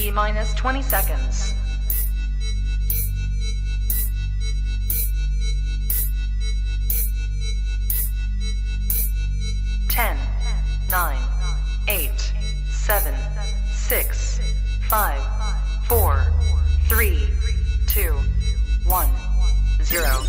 T-minus 20 seconds. 10, 9, 8, 7, 6, 5, 4, 3, 2, 1, 0.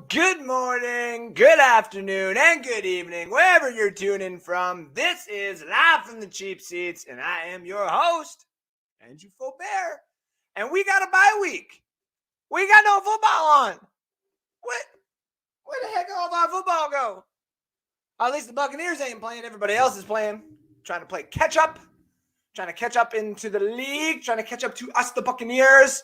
Good morning, good afternoon, and good evening, wherever you're tuning from. This is Live from the Cheap Seats, and I am your host, Andrew Faubert. And we got a bye week. We got no football on. Where the heck did all of our football go? At least the Buccaneers ain't playing. Everybody else is playing. Trying to play catch up. Trying to catch up into the league. Trying to catch up to us, the Buccaneers.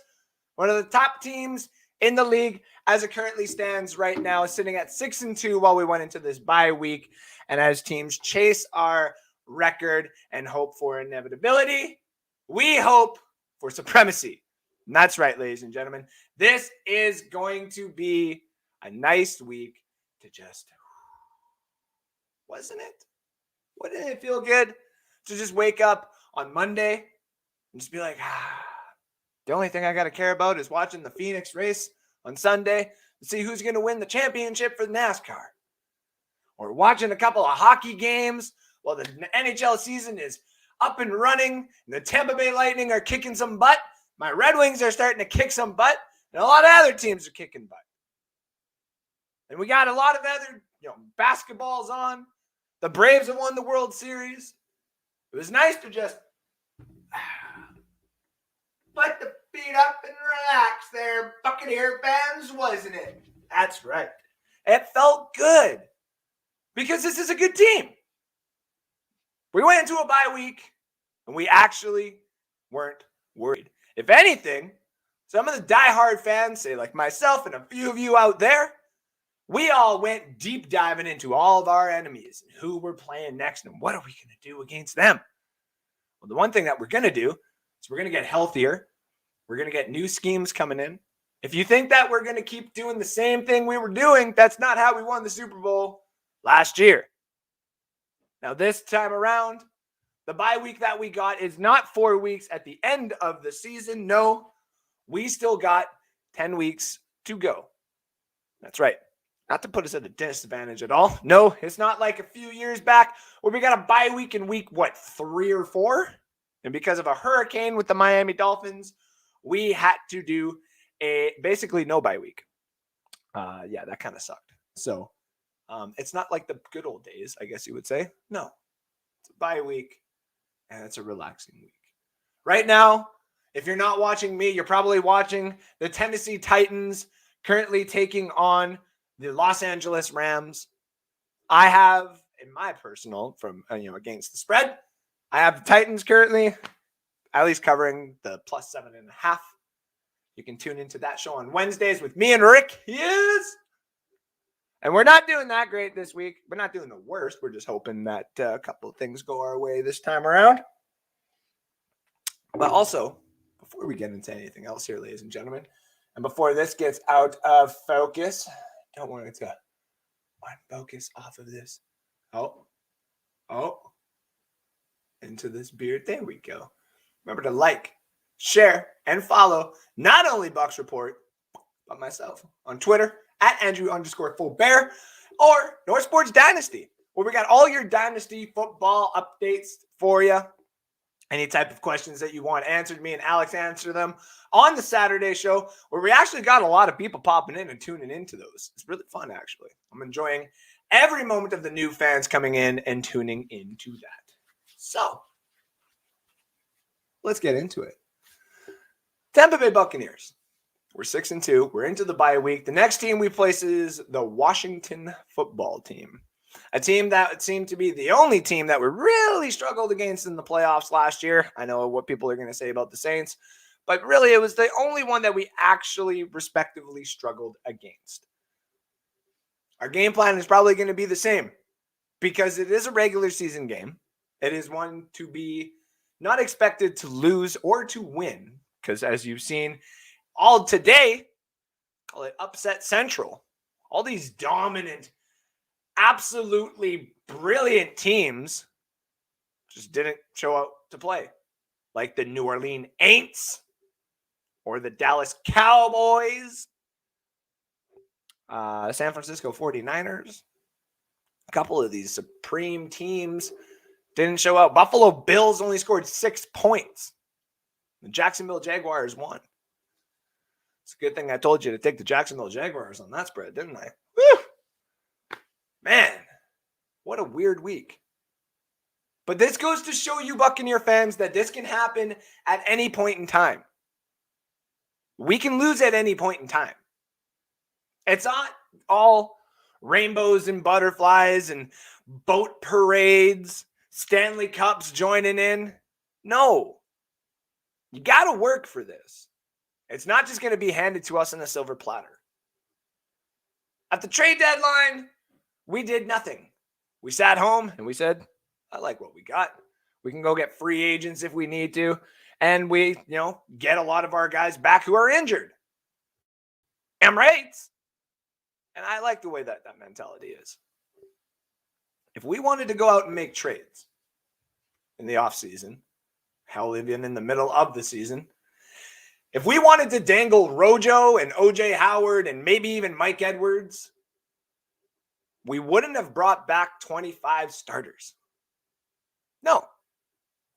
One of the top teams in the league as it currently stands right now, sitting at 6-2 while we went into this bye week. And as teams chase our record and hope for inevitability, we hope for supremacy. And that's right, ladies and gentlemen. This is going to be a nice week to just, wasn't it? Wouldn't it feel good to just wake up on Monday and just be like, the only thing I got to care about is watching the Phoenix race on Sunday to see who's going to win the championship for NASCAR. Or watching a couple of hockey games while the NHL season is up and running and the Tampa Bay Lightning are kicking some butt. My Red Wings are starting to kick some butt. And a lot of other teams are kicking butt. And we got a lot of other, basketballs on. The Braves have won the World Series. It was nice to just put the feet up and relax there, Buccaneer fans, wasn't it? That's right. It felt good because this is a good team. We went into a bye week and we actually weren't worried. If anything, some of the diehard fans, say like myself and a few of you out there, we all went deep diving into all of our enemies and who we're playing next and what are we going to do against them. Well, the one thing that we're going to do is we're going to get healthier. We're going to get new schemes coming in. If you think that we're going to keep doing the same thing we were doing, that's not how we won the Super Bowl last year. Now, this time around, the bye week that we got is not 4 weeks at the end of the season. No, we still got 10 weeks to go. That's right. Not to put us at a disadvantage at all. No, it's not like a few years back where we got a bye week in week, 3 or 4? And because of a hurricane with the Miami Dolphins, we had to do basically no bye week. That kind of sucked. So it's not like the good old days, I guess you would say. No, it's a bye week and it's a relaxing week. Right now, if you're not watching me, you're probably watching the Tennessee Titans currently taking on the Los Angeles Rams. I have, in my personal, against the spread, I have the Titans currently at least covering the plus 7.5. You can tune into that show on Wednesdays with me and Rick. Yes. And we're not doing that great this week. We're not doing the worst. We're just hoping that a couple of things go our way this time around. But also, before we get into anything else here, ladies and gentlemen, and before this gets out of focus, don't want it to unfocus off of this. Oh, into this beard. There we go. Remember to like, share, and follow not only Bucs Report, but myself on Twitter at Andrew_Faubert, or North Sports Dynasty, where we got all your Dynasty football updates for you. Any type of questions that you want answered, me and Alex answer them on the Saturday show, where we actually got a lot of people popping in and tuning into those. It's really fun, actually. I'm enjoying every moment of the new fans coming in and tuning into that. So, let's get into it. Tampa Bay Buccaneers. We're 6-2. We're into the bye week. The next team we place is the Washington football team. A team that seemed to be the only team that we really struggled against in the playoffs last year. I know what people are going to say about the Saints, but really it was the only one that we actually respectively struggled against. Our game plan is probably going to be the same because it is a regular season game. It is one to be not expected to lose or to win because, as you've seen all today, call it upset central. All these dominant, absolutely brilliant teams just didn't show up to play, like the New Orleans Aints or the Dallas Cowboys, San Francisco 49ers. A couple of these supreme teams didn't show up. Buffalo Bills only scored 6 points. The Jacksonville Jaguars won. It's a good thing I told you to take the Jacksonville Jaguars on that spread, didn't I? Woo! Man, what a weird week. But this goes to show you, Buccaneer fans, that this can happen at any point in time. We can lose at any point in time. It's not all rainbows and butterflies and boat parades, Stanley Cups joining in. No. You got to work for this. It's not just going to be handed to us on a silver platter. At the trade deadline, we did nothing. We sat home and we said, I like what we got. We can go get free agents if we need to. And we, get a lot of our guys back who are injured. Am right? And I like the way that mentality is. If we wanted to go out and make trades in the offseason, hell, even in the middle of the season, if we wanted to dangle Rojo and OJ Howard and maybe even Mike Edwards, we wouldn't have brought back 25 starters. No.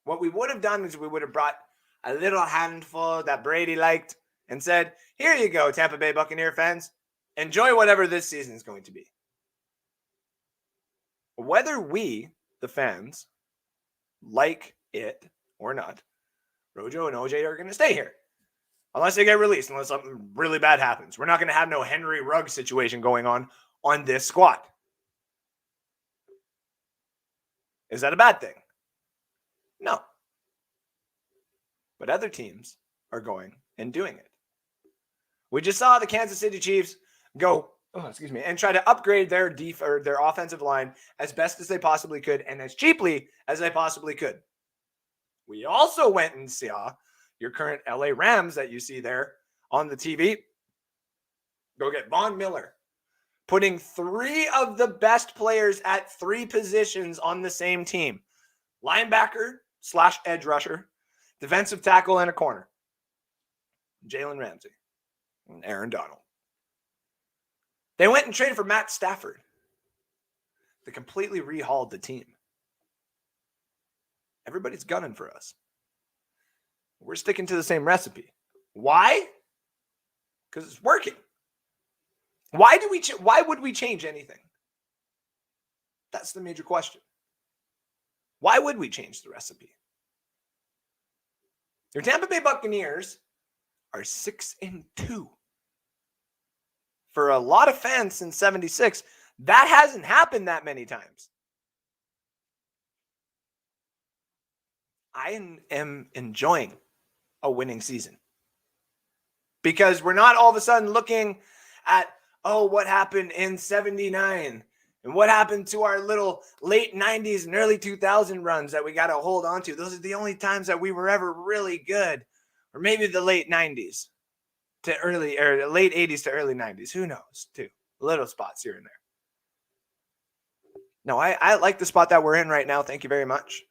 What we would have done is we would have brought a little handful that Brady liked and said, here you go, Tampa Bay Buccaneer fans. Enjoy whatever this season is going to be. Whether we, the fans, like it or not, Rojo and OJ are going to stay here. Unless they get released, unless something really bad happens. We're not going to have no Henry Ruggs situation going on this squad. Is that a bad thing? No. But other teams are going and doing it. We just saw the Kansas City Chiefs go, and try to upgrade their their offensive line as best as they possibly could and as cheaply as they possibly could. We also went and saw your current LA Rams that you see there on the TV. Go get Von Miller, putting 3 of the best players at 3 positions on the same team. Linebacker / edge rusher, defensive tackle, and a corner. Jalen Ramsey and Aaron Donald. They went and traded for Matt Stafford. They completely rehauled the team. Everybody's gunning for us. We're sticking to the same recipe. Why? Because it's working. Why would we change anything? That's the major question. Why would we change the recipe? Your Tampa Bay Buccaneers are 6-2. For a lot of fans since 76, that hasn't happened that many times. I am enjoying a winning season. Because we're not all of a sudden looking at, what happened in 79 and what happened to our little late 90s and early 2000 runs that we got to hold on to. Those are the only times that we were ever really good. Or maybe the late 90s to late 80s to early 90s. Who knows, too. Little spots here and there. No, I like the spot that we're in right now. Thank you very much.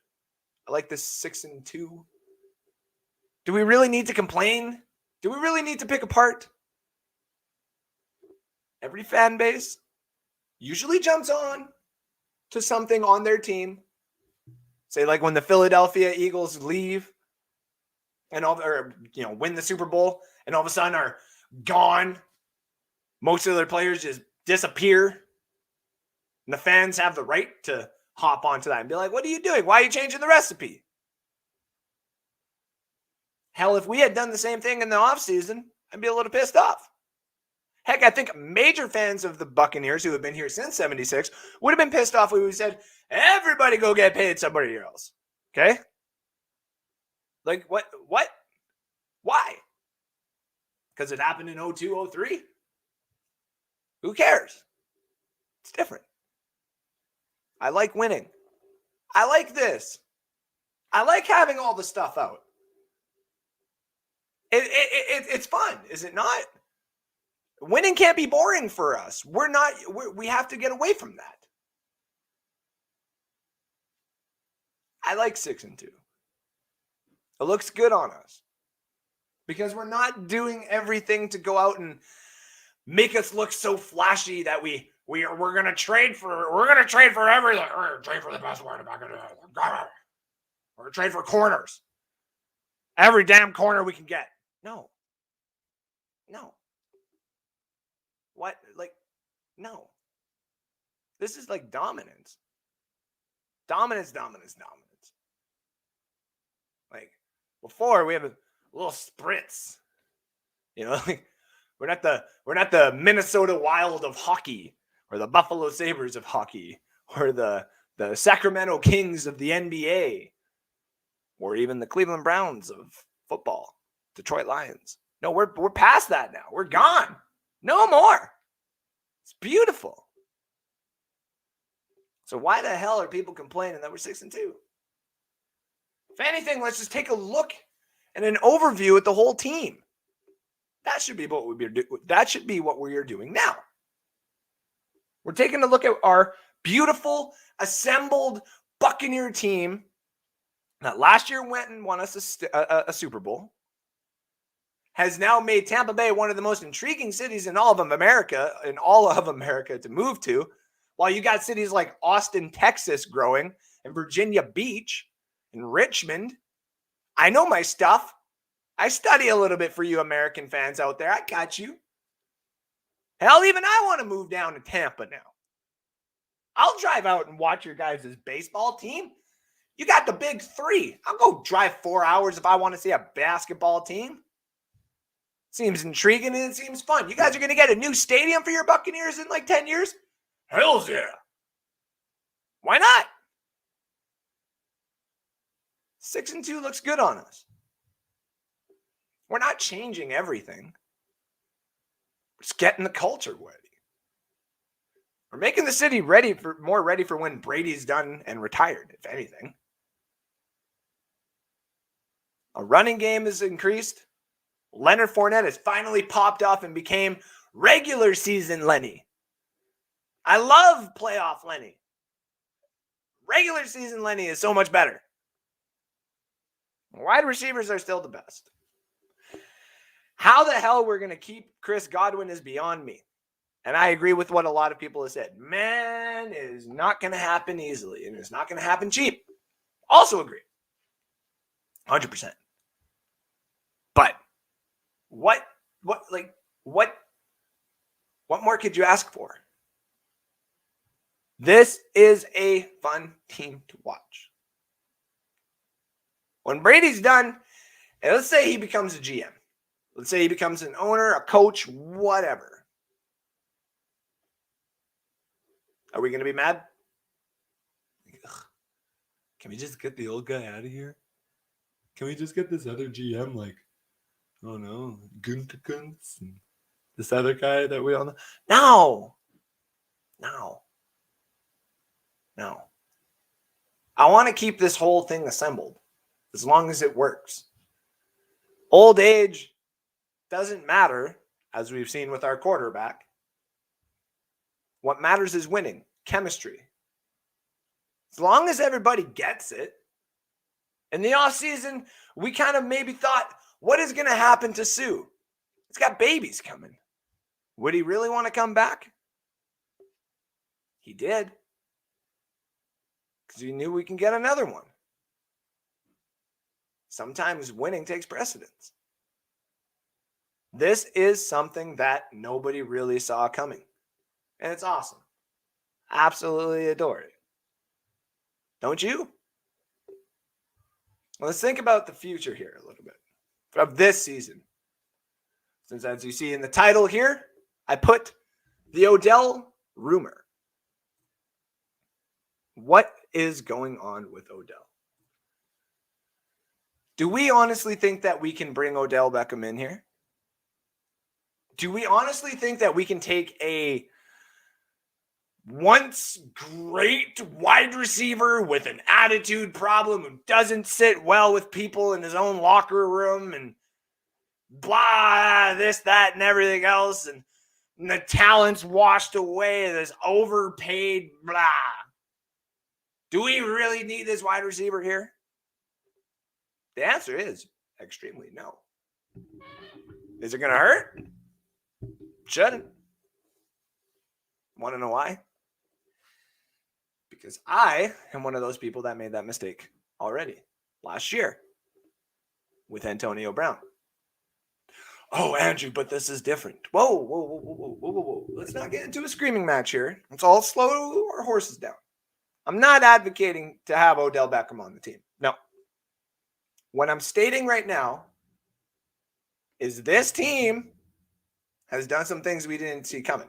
I like this 6-2. Do we really need to complain? Do we really need to pick apart? every fan base usually jumps on to something on their team. Say like when the Philadelphia Eagles leave and win the Super Bowl and all of a sudden are gone. Most of their players just disappear. And the fans have the right to hop onto that and be like, what are you doing? Why are you changing the recipe? Hell, if we had done the same thing in the offseason, I'd be a little pissed off. Heck, I think major fans of the Buccaneers who have been here since 76 would have been pissed off when we said, everybody go get paid somebody else. Okay? Like, what? Why? Because it happened in 02, 03? Who cares? It's different. I like winning. I like this. I like having all the stuff out. It's fun, is it not? Winning can't be boring for us. We have to get away from that. I like 6-2. It looks good on us because we're not doing everything to go out and make us look so flashy that we're gonna trade for everything. We're gonna trade for the best word about it. We're gonna trade for corners. Every damn corner we can get. No. What? Like, no. This is like dominance. Dominance. Like, before we have a little spritz. You know, like we're not the Minnesota Wild of hockey or the Buffalo Sabres of hockey or the Sacramento Kings of the NBA or even the Cleveland Browns of football, Detroit Lions. No, we're past that now. We're gone. No more. It's beautiful. So why the hell are people complaining that we're 6-2? If anything, let's just take a look and an overview at the whole team. That should be what we are doing now. We're taking a look at our beautiful assembled Buccaneer team that last year went and won us a Super Bowl. Has now made Tampa Bay one of the most intriguing cities in all of America to move to, while you got cities like Austin, Texas growing, and Virginia Beach, and Richmond. I know my stuff. I study a little bit for you American fans out there. I got you. Hell, even I want to move down to Tampa now. I'll drive out and watch your guys' baseball team. You got the big three. I'll go drive 4 hours if I want to see a basketball team. Seems intriguing and it seems fun. You guys are going to get a new stadium for your Buccaneers in like 10 years? Hells yeah. Why not? 6-2 looks good on us. We're not changing everything. We're just getting the culture ready. We're making the city more ready for when Brady's done and retired, if anything. A running game is increased. Leonard Fournette has finally popped off and became regular season Lenny. I love playoff Lenny. Regular season Lenny is so much better. Wide receivers are still the best. How the hell we're going to keep Chris Godwin is beyond me. And I agree with what a lot of people have said. Man, it is not going to happen easily. And it's not going to happen cheap. Also agree. 100%. But what more could you ask for? This is a fun team to watch. When Brady's done, and let's say he becomes a GM. Let's say he becomes an owner, a coach, whatever. Are we going to be mad? Ugh. Can we just get the old guy out of here? Can we just get this other GM like, oh no, Gunther, and this other guy that we all know? No. I want to keep this whole thing assembled as long as it works. Old age doesn't matter, as we've seen with our quarterback. What matters is winning, chemistry. As long as everybody gets it. In the offseason, we kind of maybe thought, what is going to happen to Sue? It's got babies coming. Would he really want to come back? He did. Because he knew we can get another one. Sometimes winning takes precedence. This is something that nobody really saw coming. And it's awesome. Absolutely adore it. Don't you? Let's think about the future here a little bit of this season. Since as you see in the title here, I put the Odell rumor. What is going on with Odell? Do we honestly think that we can bring Odell Beckham in here? Do we honestly think that we can take a once great wide receiver with an attitude problem who doesn't sit well with people in his own locker room and blah, this, that, and everything else, and the talent's washed away, this overpaid blah? Do we really need this wide receiver here? The answer is extremely no. Is it going to hurt? Shouldn't. Want to know why? Because I am one of those people that made that mistake already last year with Antonio Brown. Oh, Andrew, but this is different. Whoa. Let's not get into a screaming match here. Let's all slow our horses down. I'm not advocating to have Odell Beckham on the team. No. What I'm stating right now is this team has done some things we didn't see coming.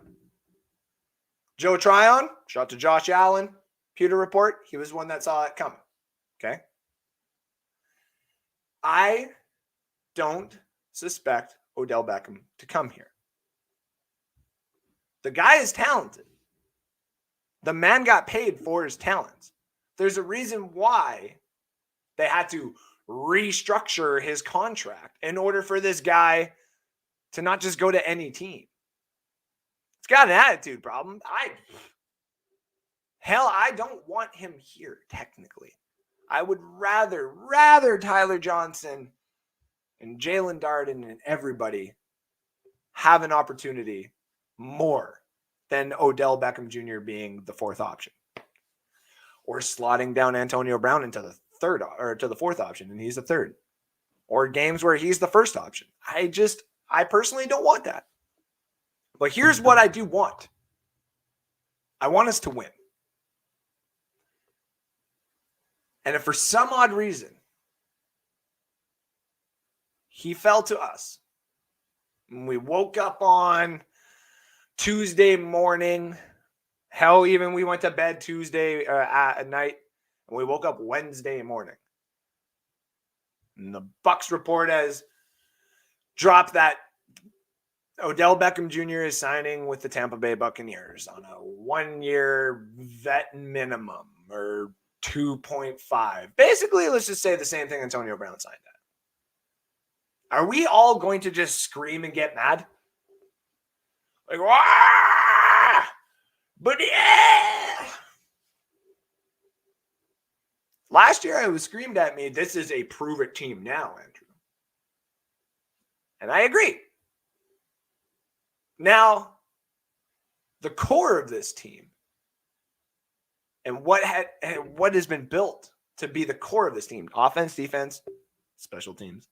Joe Tryon, shout out to Josh Allen, Pewter Report, he was one that saw it coming. Okay? I don't suspect Odell Beckham to come here. The guy is talented. The man got paid for his talents. There's a reason why they had to restructure his contract in order for this guy to not just go to any team. It's got an attitude problem. I don't want him here, technically. I would rather Tyler Johnson and Jalen Darden and everybody have an opportunity more than Odell Beckham Jr. being the fourth option. Or slotting down Antonio Brown into the third or to the fourth option and he's the third. Or games where he's the first option. I personally don't want that. But here's what I do want. I want us to win. And if for some odd reason he fell to us, and we woke up on Tuesday morning, hell, even we went to bed Tuesday at night, and we woke up Wednesday morning, and the Bucs report has dropped that Odell Beckham Jr. is signing with the Tampa Bay Buccaneers on a 1-year vet minimum or 2.5. Basically, let's just say the same thing Antonio Brown signed at. Are we all going to just scream and get mad? Like, wah! But yeah! Last year, it was screamed at me, this is a prove-it team now, Andrew. And I agree. Now, the core of this team and what has been built to be the core of this team, offense, defense, special teams,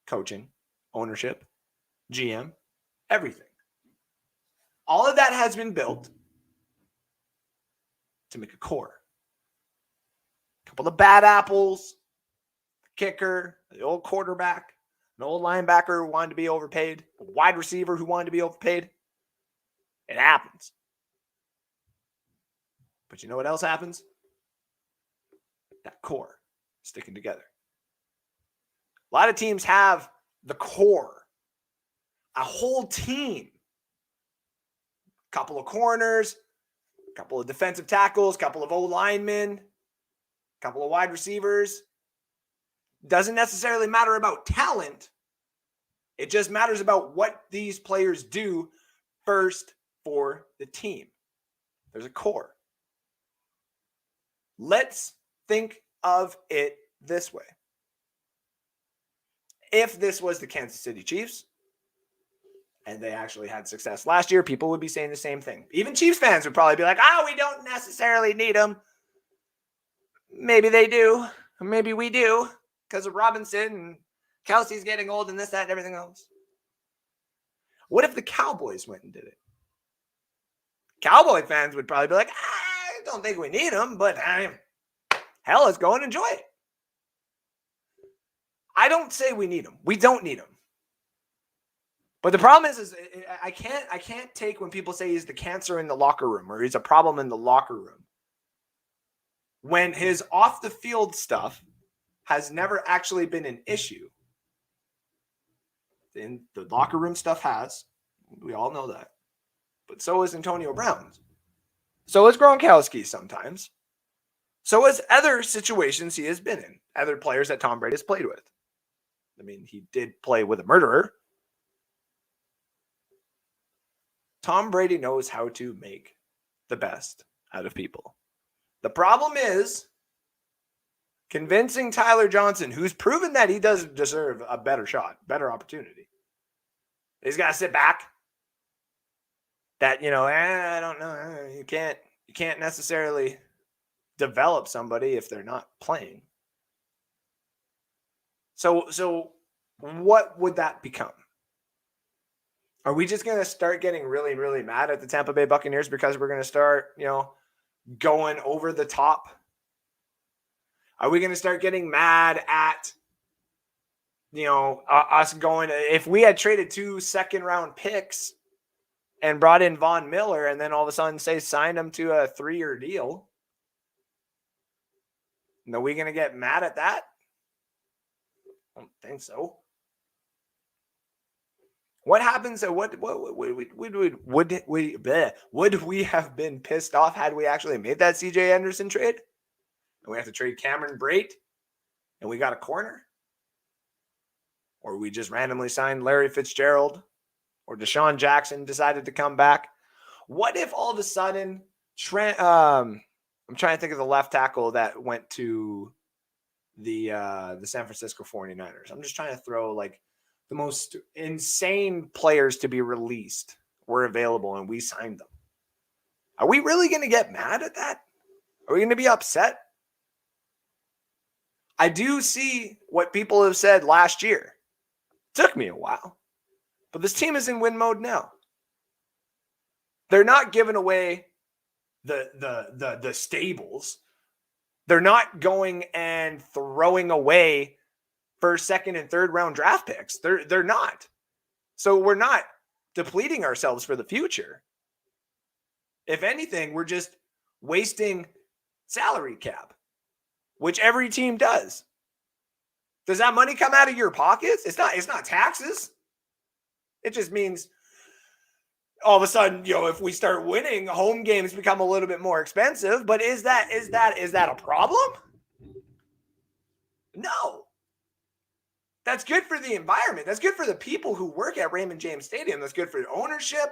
coaching, ownership, GM, everything. All of that has been built to make a core. A couple of bad apples, the kicker, the old quarterback, an old linebacker who wanted to be overpaid, a wide receiver who wanted to be overpaid. It happens. But you know what else happens? That core sticking together. A lot of teams have the core, a whole team, a couple of corners, a couple of defensive tackles, a couple of O-linemen, a couple of wide receivers. Doesn't necessarily matter about talent. It just matters about what these players do first for the team. There's a core. Let's think of it this way. If this was the Kansas City Chiefs and they actually had success last year, people would be saying the same thing. Even Chiefs fans would probably be like, oh, we don't necessarily need him. Maybe they do. Maybe we do because of Robinson and Kelsey's getting old and this, that, and everything else. What if the Cowboys went and did it? Cowboy fans would probably be like, I don't think we need him, but hell, let's go and enjoy it. I don't say we need him. We don't need him. But the problem is I can't take when people say he's the cancer in the locker room or he's a problem in the locker room, when his off the field stuff has never actually been an issue. And the locker room stuff has. We all know that. But so is Antonio Brown's. So is Gronkowski sometimes. So is other situations he has been in. Other players that Tom Brady has played with. I mean, he did play with a murderer. Tom Brady knows how to make the best out of people. The problem is convincing Tyler Johnson, who's proven that he does deserve a better shot, better opportunity. He's got to sit back. That, I don't know. You can't necessarily develop somebody if they're not playing. So what would that become? Are we just going to start getting really, really mad at the Tampa Bay Buccaneers because we're going to start, going over the top? Are we going to start getting mad at, us going, if we had traded 2 second-round picks and brought in Von Miller and then all of a sudden say signed him to a 3-year deal, are we going to get mad at that? I don't think so. What happens? Would we have been pissed off had we actually made that C.J. Anderson trade? And we have to trade Cameron Brate and we got a corner? Or we just randomly signed Larry Fitzgerald or Deshaun Jackson decided to come back? What if all of a sudden I'm trying to think of the left tackle that went to the San Francisco 49ers. I'm just trying to throw like the most insane players to be released were available and we signed them. Are we really going to get mad at that? Are we going to be upset? I do see what people have said last year. It took me a while, but this team is in win mode now. They're not giving away the stables. They're not going and throwing away first, second, and third round draft picks. They're not. So we're not depleting ourselves for the future. If anything, we're just wasting salary cap, which every team does. Does that money come out of your pockets? It's not taxes. It just means all of a sudden, if we start winning, home games become a little bit more expensive. But is that a problem? No. That's good for the environment. That's good for the people who work at Raymond James Stadium. That's good for ownership,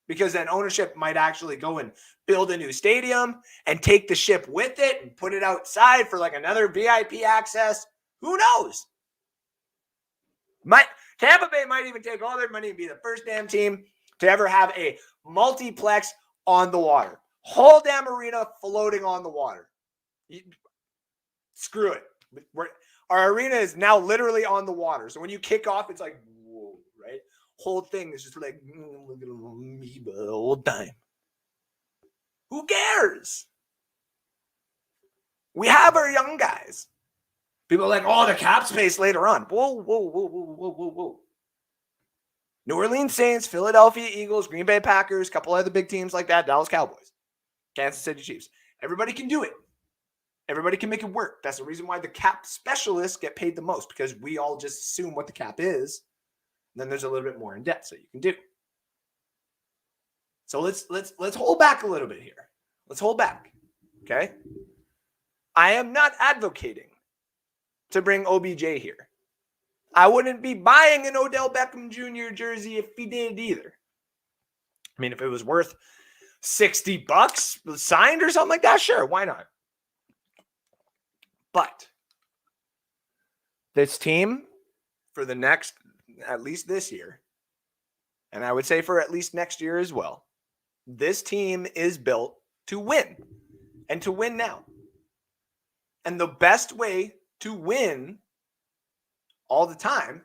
because then ownership might actually go and build a new stadium and take the ship with it and put it outside for like another VIP access. Who knows? Tampa Bay might even take all their money and be the first damn team to ever have a multiplex on the water. Whole damn arena floating on the water. Screw it. Our arena is now literally on the water. So when you kick off, it's like, whoa, right? Whole thing is just like, look at a little amoeba the whole time. Who cares? We have our young guys. People are like, oh, the cap space later on. Whoa. New Orleans Saints, Philadelphia Eagles, Green Bay Packers, a couple other big teams like that, Dallas Cowboys, Kansas City Chiefs. Everybody can do it. Everybody can make it work. That's the reason why the cap specialists get paid the most, because we all just assume what the cap is. And then there's a little bit more in depth that you can do. So let's hold back a little bit here. Let's hold back. Okay? I am not advocating to bring OBJ here. I wouldn't be buying an Odell Beckham Jr. jersey if he did either. I mean, if it was worth $60 signed or something like that, sure, why not? But this team, for the next, at least this year, and I would say for at least next year as well, this team is built to win, and to win now. And the best way to win all the time,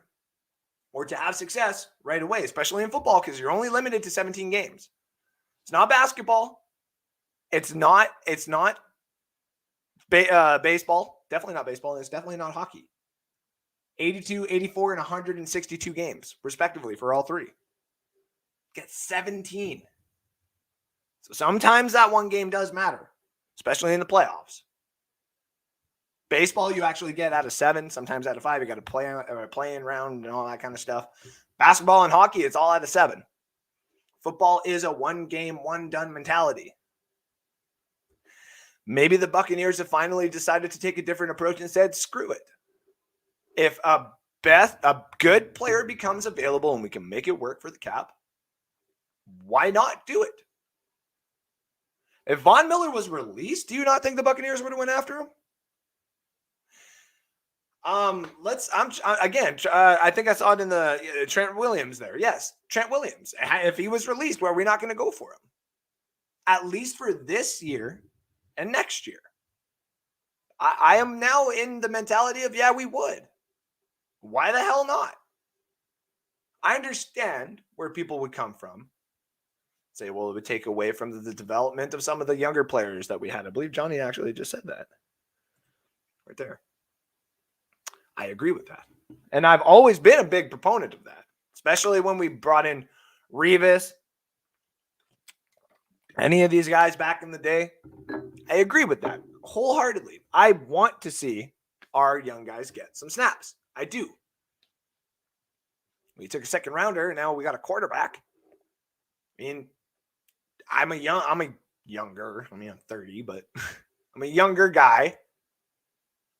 or to have success right away, especially in football, because you're only limited to 17 games. It's not basketball. It's not baseball. Definitely not baseball. And it's definitely not hockey. 82, 84, and 162 games, respectively, for all three. Get 17. So sometimes that one game does matter, especially in the playoffs. Baseball, you actually get out of 7, sometimes out of 5. You got to play in round and all that kind of stuff. Basketball and hockey, it's all out of 7. Football is a one-game, one-done mentality. Maybe the Buccaneers have finally decided to take a different approach and said, screw it. If a good player becomes available and we can make it work for the cap, why not do it? If Von Miller was released, do you not think the Buccaneers would have went after him? I think I saw it in the Trent Williams there. Yes, Trent Williams. If he was released, well, are we not going to go for him? At least for this year and next year. I am now in the mentality of, yeah, we would. Why the hell not? I understand where people would come from. Say, well, it would take away from the development of some of the younger players that we had. I believe Johnny actually just said that. Right there. I agree with that. And I've always been a big proponent of that, especially when we brought in Revis, any of these guys back in the day. I agree with that wholeheartedly. I want to see our young guys get some snaps. I do. We took a second rounder, and now we got a quarterback. I mean, I'm 30, but I'm a younger guy.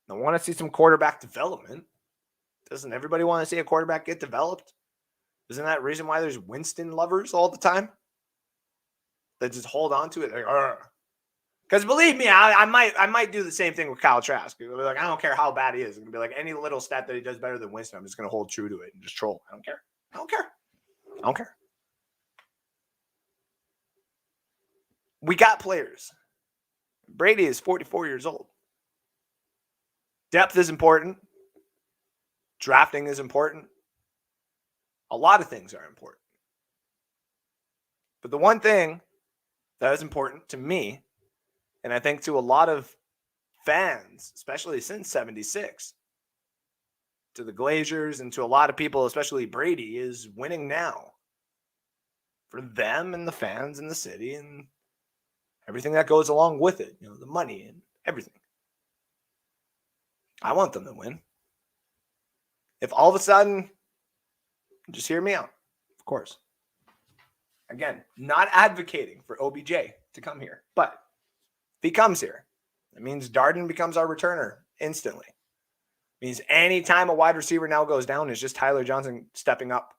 I want to see some quarterback development. Doesn't everybody want to see a quarterback get developed? Isn't that the reason why there's Winston lovers all the time? That just hold on to it. Because believe me, I might do the same thing with Kyle Trask. Like, I don't care how bad he is. It's going to be like any little stat that he does better than Winston, I'm just going to hold true to it and just troll. I don't care. We got players. Brady is 44 years old. Depth is important. Drafting is important. A lot of things are important. But the one thing that is important to me, and I think to a lot of fans, especially since 76, to the Glaziers and to a lot of people, especially Brady, is winning now. For them and the fans and the city and everything that goes along with it. You know, the money and everything. I want them to win. If all of a sudden, just hear me out, of course. Again, not advocating for OBJ to come here, but if he comes here, it means Darden becomes our returner instantly. It means anytime a wide receiver now goes down, it's just Tyler Johnson stepping up.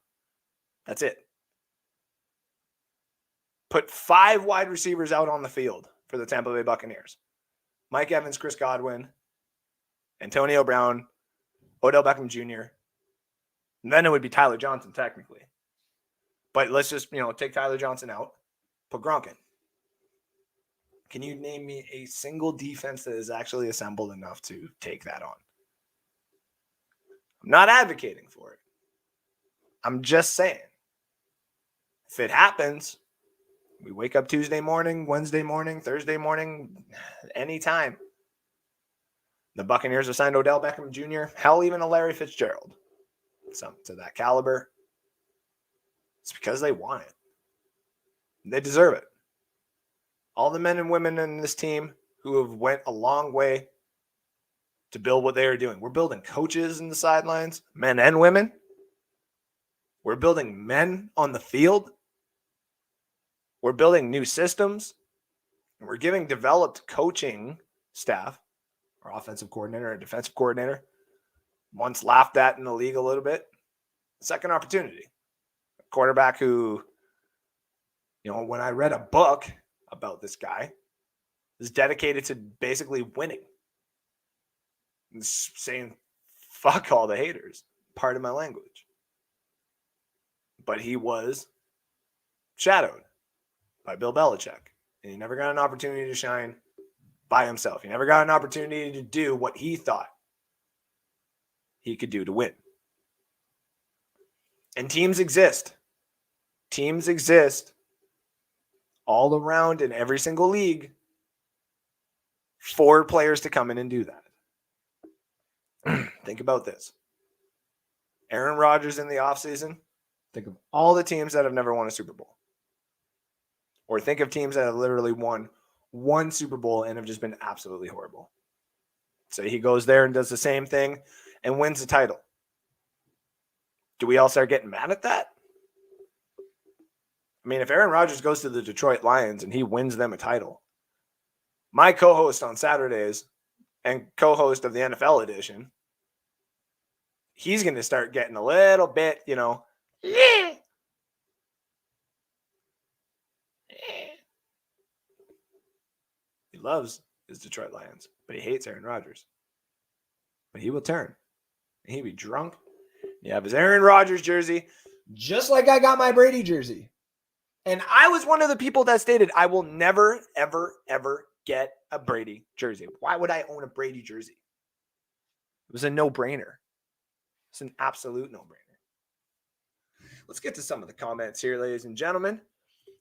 That's it. Put 5 wide receivers out on the field for the Tampa Bay Buccaneers. Mike Evans, Chris Godwin, Antonio Brown, Odell Beckham Jr. And then it would be Tyler Johnson, technically. But let's just, take Tyler Johnson out, put Gronk in. Can you name me a single defense that is actually assembled enough to take that on? I'm not advocating for it. I'm just saying. If it happens, we wake up Tuesday morning, Wednesday morning, Thursday morning, anytime. The Buccaneers have signed Odell Beckham Jr., hell, even a Larry Fitzgerald. Something to that caliber. It's because they want it. They deserve it. All the men and women in this team who have went a long way to build what they are doing. We're building coaches in the sidelines, men and women. We're building men on the field. We're building new systems. And we're giving developed coaching staff, our offensive coordinator, our defensive coordinator, once laughed at in the league a little bit, second opportunity. A quarterback who, when I read a book about this guy, is dedicated to basically winning. And saying, fuck all the haters. Pardon my language. But he was shadowed by Bill Belichick. And he never got an opportunity to shine by himself. He never got an opportunity to do what he thought he could do to win. And teams exist. Teams exist all around in every single league for players to come in and do that. Think about this. Aaron Rodgers in the offseason. Think of all the teams that have never won a Super Bowl. Or think of teams that have literally won one Super Bowl and have just been absolutely horrible. So he goes there and does the same thing and wins the title. Do we all start getting mad at that? I mean, if Aaron Rodgers goes to the Detroit Lions and he wins them a title, my co-host on Saturdays and co-host of the NFL edition, he's going to start getting a little bit, He loves his Detroit Lions, but he hates Aaron Rodgers. But he will turn. And he'll be drunk. You have his Aaron Rodgers jersey, just like I got my Brady jersey. And I was one of the people that stated, I will never, ever, ever get a Brady jersey. Why would I own a Brady jersey? It was a no-brainer. It's an absolute no-brainer. Let's get to some of the comments here, ladies and gentlemen.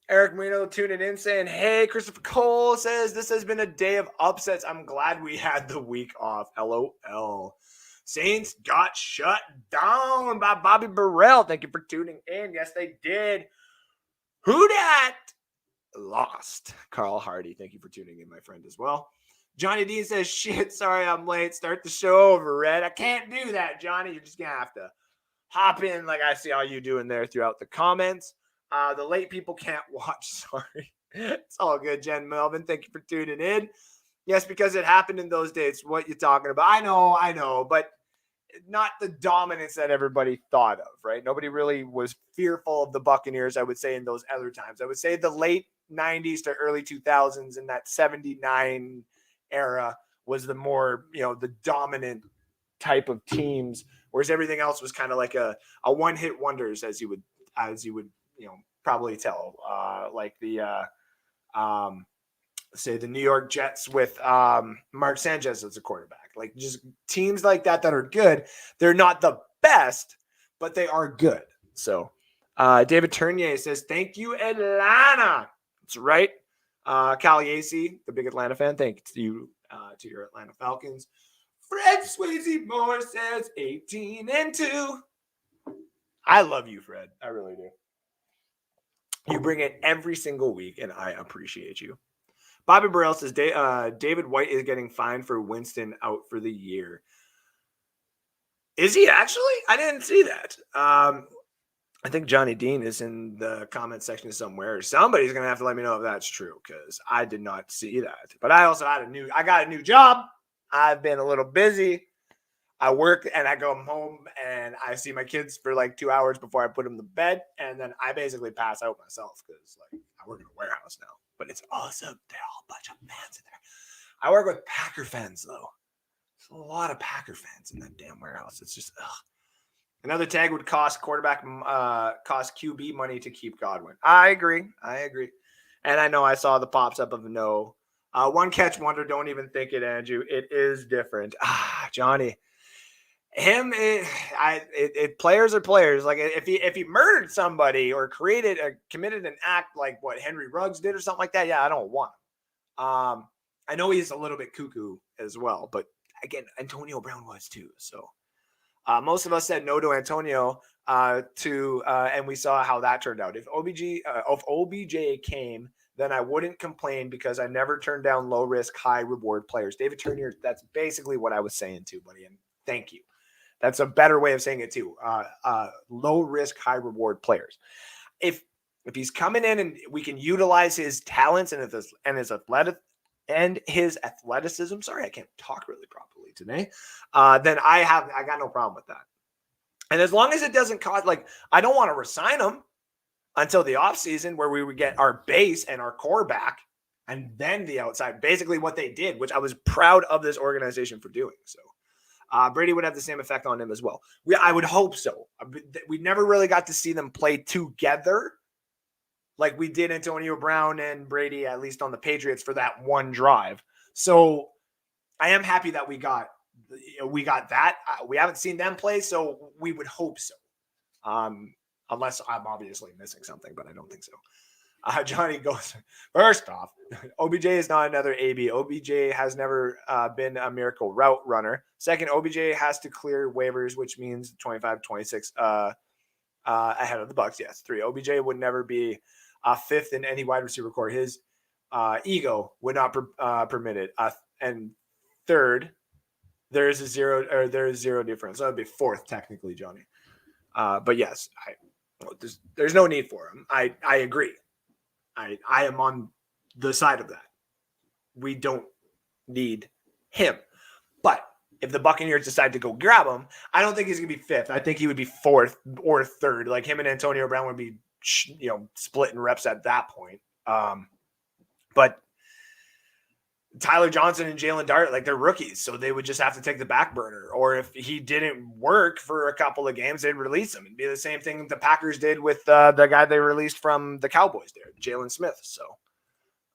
Eric Marino tuning in saying, hey, Christopher Cole says, this has been a day of upsets. I'm glad we had the week off. LOL. Saints got shut down by Bobby Burrell. Thank you for tuning in. Yes, they did. Who dat? Lost. Carl Hardy. Thank you for tuning in, my friend, as well. Johnny Dean says, shit, sorry I'm late. Start the show over, Red. I can't do that, Johnny. You're just going to have to hop in like I see all you doing there throughout the comments. The late people can't watch. Sorry. It's all good, Jen Melvin. Thank you for tuning in. Yes, because it happened in those days. What you're talking about. I know, but not the dominance that everybody thought of, right? Nobody really was fearful of the Buccaneers, I would say, in those other times. I would say the late 90s to early 2000s and that 79 era was the more, the dominant type of teams, whereas everything else was kind of like a one-hit wonders, as you would probably tell, like the say the New York Jets with Mark Sanchez as a quarterback. Like just teams like that are good. They're not the best, but they are good. So David Tournier says, thank you, Atlanta. That's right. Cal Yacey, the big Atlanta fan, thank you to your Atlanta Falcons. Fred Swayze Moore says 18-2. I love you, Fred. I really do. You bring it every single week, and I appreciate you. Bobby Burrell says David White is getting fined for Winston out for the year. Is he actually? I didn't see that. I think Johnny Dean is in the comment section somewhere. Somebody's going to have to let me know if that's true because I did not see that. But I also got a new job. I've been a little busy. I work and I go home and I see my kids for like 2 hours before I put them to bed. And then I basically pass out myself because I work in a warehouse now. But it's awesome. They're all a bunch of fans in there. I work with Packer fans, though. There's a lot of Packer fans in that damn warehouse. It's just, ugh. Another tag would cost QB money to keep Godwin. I agree. And I know I saw the pops up of no. One catch wonder, don't even think it, Andrew. It is different. Johnny. Players are players. Like if he murdered somebody or committed an act like what Henry Ruggs did or something like that, yeah, I don't want him. I know he's a little bit cuckoo as well, but again, Antonio Brown was too. So most of us said no to Antonio and we saw how that turned out. If OBJ came, then I wouldn't complain because I never turned down low risk, high reward players. David Turner, that's basically what I was saying too, buddy. And thank you. That's a better way of saying it too. Low risk, high reward players. If he's coming in and we can utilize his talents and his athleticism. Sorry, I can't talk really properly today. Then I got no problem with that. And as long as it doesn't cause, I don't want to resign him until the offseason where we would get our base and our core back and then the outside. Basically what they did, which I was proud of this organization for doing. So Brady would have the same effect on him as well. I would hope so. We never really got to see them play together like we did Antonio Brown and Brady, at least on the Patriots, for that one drive. So I am happy that we got that. We haven't seen them play, so we would hope so. Unless I'm obviously missing something, but I don't think so. Johnny goes, first off, OBJ is not another AB. OBJ has never been a miracle route runner. Second, OBJ has to clear waivers, which means 25-26 ahead of the Bucs. Yes. 3, OBJ would never be fifth in any wide receiver core. His ego would not permit it. And third, there's zero difference. That would be fourth, technically, Johnny. But yes, there's no need for him. I agree. I am on the side of that. We don't need him. But if the Buccaneers decide to go grab him, I don't think he's going to be fifth. I think he would be fourth or third. Like him and Antonio Brown would be, splitting reps at that point. But Tyler Johnson and Jalen Dart, like they're rookies, so they would just have to take the back burner. Or if he didn't work for a couple of games, they'd release him. It'd be the same thing the Packers did with the guy they released from the Cowboys there, Jalen Smith. So,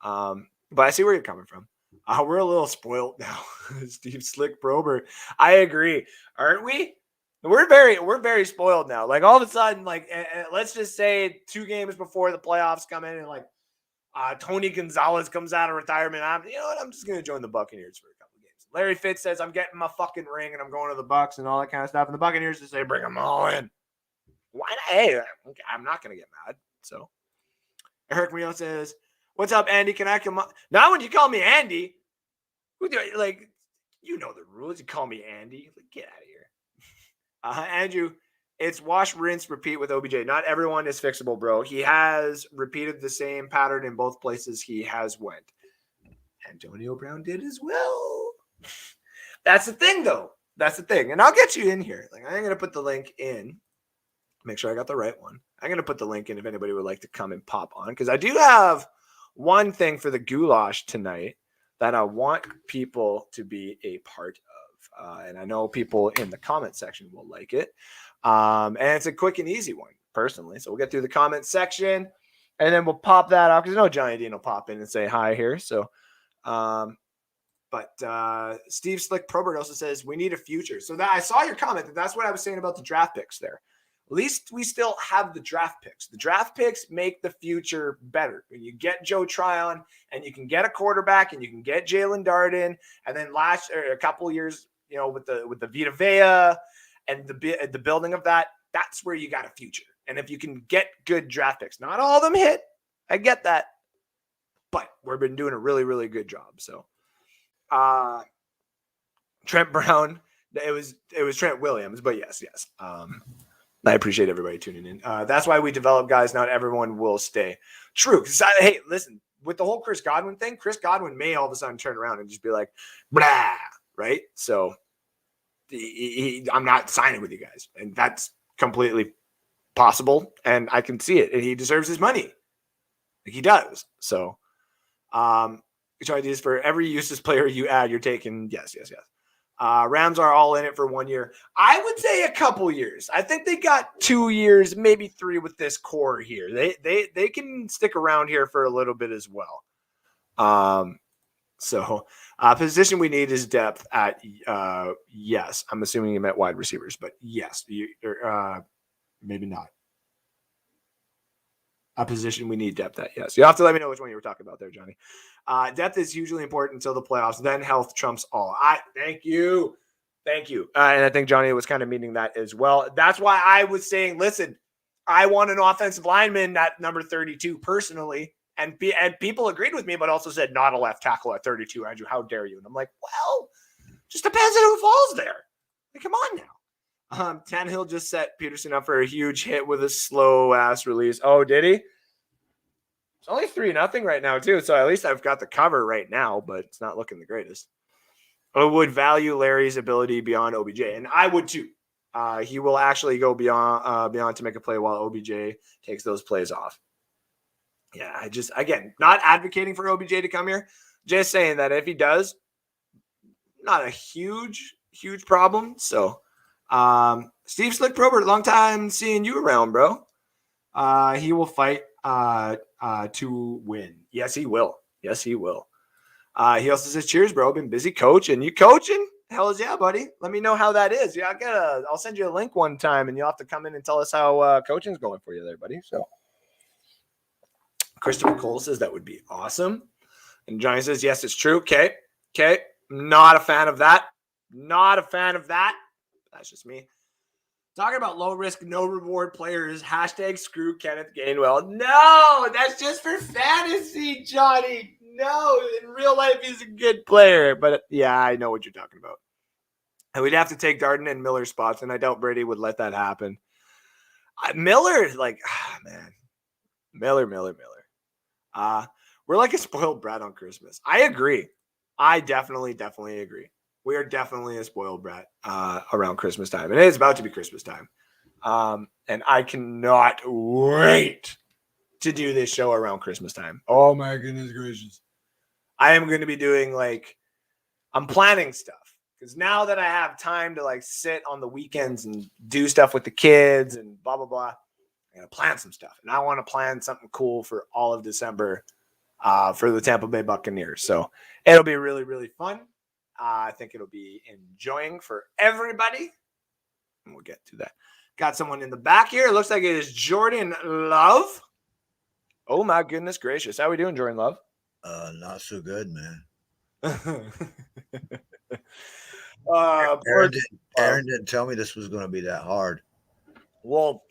but I see where you're coming from. We're a little spoiled now. Steve Slick Probert. I agree. Aren't we? We're very spoiled now. Like all of a sudden, like let's just say 2 games before the playoffs come in and like Tony Gonzalez comes out of retirement. I'm just going to join the Buccaneers for a couple of games. Larry Fitz says, I'm getting my fucking ring and I'm going to the Bucs and all that kind of stuff. And the Buccaneers just say, bring them all in. Why not? Hey, I'm not going to get mad. So Eric Munoz says, what's up, Andy? Can I come on? Now when you call me Andy, like, you know the rules. You call me Andy. Like, get out of here. Andrew, it's wash, rinse, repeat with OBJ. Not everyone is fixable, bro. He has repeated the same pattern in both places he has went. Antonio Brown did as well. That's the thing, though. That's the thing. And I'll get you in here. Like, I'm going to put the link in. Make sure I got the right one. I'm going to put the link in if anybody would like to come and pop on. Because I do have one thing for the goulash tonight that I want people to be a part of. And I know people in the comment section will like it. And it's a quick and easy one, personally. So we'll get through the comment section, and then we'll pop that out because I know Johnny Dean will pop in and say hi here. So, Steve Slick Probert also says we need a future. So that I saw your comment. That's what I was saying about the draft picks there. At least we still have the draft picks. The draft picks make the future better. When you get Joe Tryon and you can get a quarterback and you can get Jalen Darden, and then a couple of years, with the Vita Vea and the building of that, that's where you got a future. And if you can get good draft picks, not all of them hit, I get that, but we've been doing a really, really good job. So, Trent Brown, it was Trent Williams, but yes. I appreciate everybody tuning in. That's why we develop guys. Not everyone will stay. True. Hey, listen, with the whole Chris Godwin thing, Chris Godwin may all of a sudden turn around and just be like, blah, right? So I'm not signing with you guys. And that's completely possible. And I can see it. And he deserves his money. Like he does. So, which ideas for every useless player you add, you're taking. Yes. Rams are all in it for 1 year. I would say a couple years. I think they got 2 years, maybe 3 with this core here. They can stick around here for a little bit as well. So position we need is depth at yes. I'm assuming you meant wide receivers, but yes, maybe not. A position we need depth at, yes. You have to let me know which one you were talking about there, Johnny. Depth is hugely important until the playoffs. Then health trumps all. Thank you. And I think Johnny was kind of meaning that as well. That's why I was saying, listen, I want an offensive lineman at number 32 personally. And people agreed with me, but also said not a left tackle at 32. Andrew, how dare you? And I'm like, well, just depends on who falls there. Like, come on now. Tannehill just set Peterson up for a huge hit with a slow ass release. Oh, did he? It's only 3-0 right now, too. So at least I've got the cover right now, but it's not looking the greatest. I would value Larry's ability beyond OBJ, and I would too. He will actually go beyond to make a play while OBJ takes those plays off. Yeah, again, not advocating for OBJ to come here. Just saying that if he does, not a huge problem. So, Steve Slick Probert, long time seeing you around, bro. He will fight. to win. Yes, he will. Yes, he will. He also says, cheers, bro. Been busy coaching. You coaching? Hells yeah, buddy. Let me know how that is. Yeah, I'll send you a link one time, and you'll have to come in and tell us how coaching's going for you there, buddy. So Christopher Cole says that would be awesome. And Johnny says, yes, it's true. Okay. Not a fan of that. That's just me. Talking about low risk, no reward players. # screw Kenneth Gainwell. No, that's just for fantasy, Johnny. No, in real life, he's a good player. But yeah, I know what you're talking about. And we'd have to take Darden and Miller spots, and I doubt Brady would let that happen. Miller, man. Miller. We're like a spoiled brat on Christmas. I agree. I definitely agree. We are definitely a spoiled brat around Christmas time. And it is about to be Christmas time. And I cannot wait to do this show around Christmas time. Oh, my goodness gracious. I am going to be doing, I'm planning stuff. Because now that I have time to, sit on the weekends and do stuff with the kids and blah, blah, blah, I'm going to plan some stuff. And I want to plan something cool for all of December for the Tampa Bay Buccaneers. So it'll be really, really fun. I think it'll be enjoying for everybody. And we'll get to that. Got someone in the back here. It looks like it is Jordan Love. Oh, my goodness gracious. How are we doing, Jordan Love? Not so good, man. Aaron didn't tell me this was going to be that hard. Well,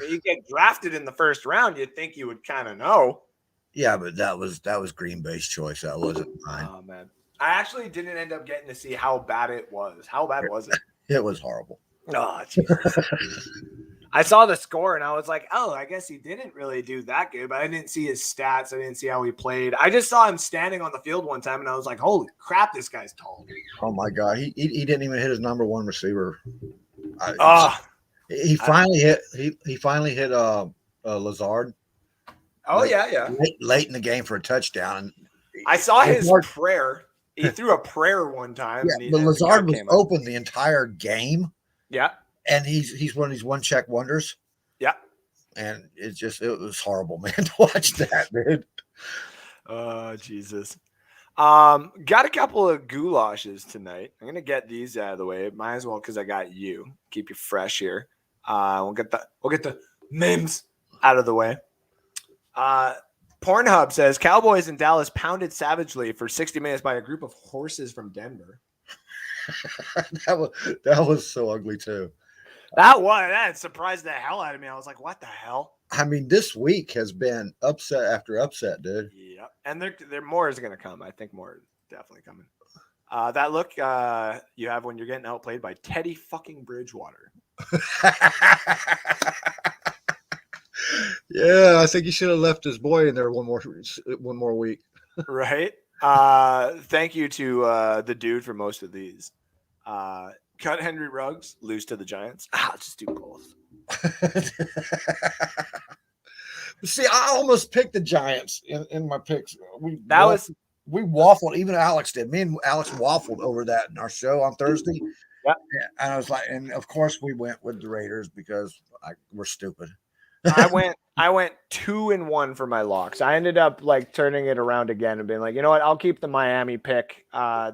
you get drafted in the first round, you'd think you would kind of know. Yeah, but that was Green Bay's choice. That wasn't mine. Oh, man. I actually didn't end up getting to see how bad it was. How bad was it? It was horrible. Oh, Jesus. I saw the score and I was like, oh, I guess he didn't really do that good, but I didn't see his stats. I didn't see how he played. I just saw him standing on the field one time and I was like, holy crap, this guy's tall. Oh my God. He didn't even hit his number one receiver. He finally hit Lazard. Oh, yeah. Late in the game for a touchdown. I saw his prayer. He threw a prayer one time. Yeah, but Lazard was open the entire game. Yeah. And he's one of these one-check wonders. Yeah. And it was horrible, man, to watch that, dude. Oh, Jesus. Got a couple of goulashes tonight. I'm going to get these out of the way. Might as well because I got you. Keep you fresh here. We'll get the memes out of the way. Pornhub says Cowboys in Dallas pounded savagely for 60 minutes by a group of horses from Denver. that was so ugly too. That surprised the hell out of me. I was like, what the hell? I mean, this week has been upset after upset, dude. Yeah. And there more is going to come. I think more is definitely coming. That look you have when you're getting outplayed by Teddy fucking Bridgewater. Yeah, I think he should have left his boy in there one more week. Right. Thank you to the dude for most of these. Cut Henry Ruggs, lose to the Giants. I'll just do both. See, I almost picked the Giants in my picks. We waffled. Even Alex did. Me and Alex waffled over that in our show on Thursday. Yeah. And I was like, and of course we went with the Raiders because we're stupid. I went 2-1 for my locks. I ended up turning it around again and being like, you know what? I'll keep the Miami pick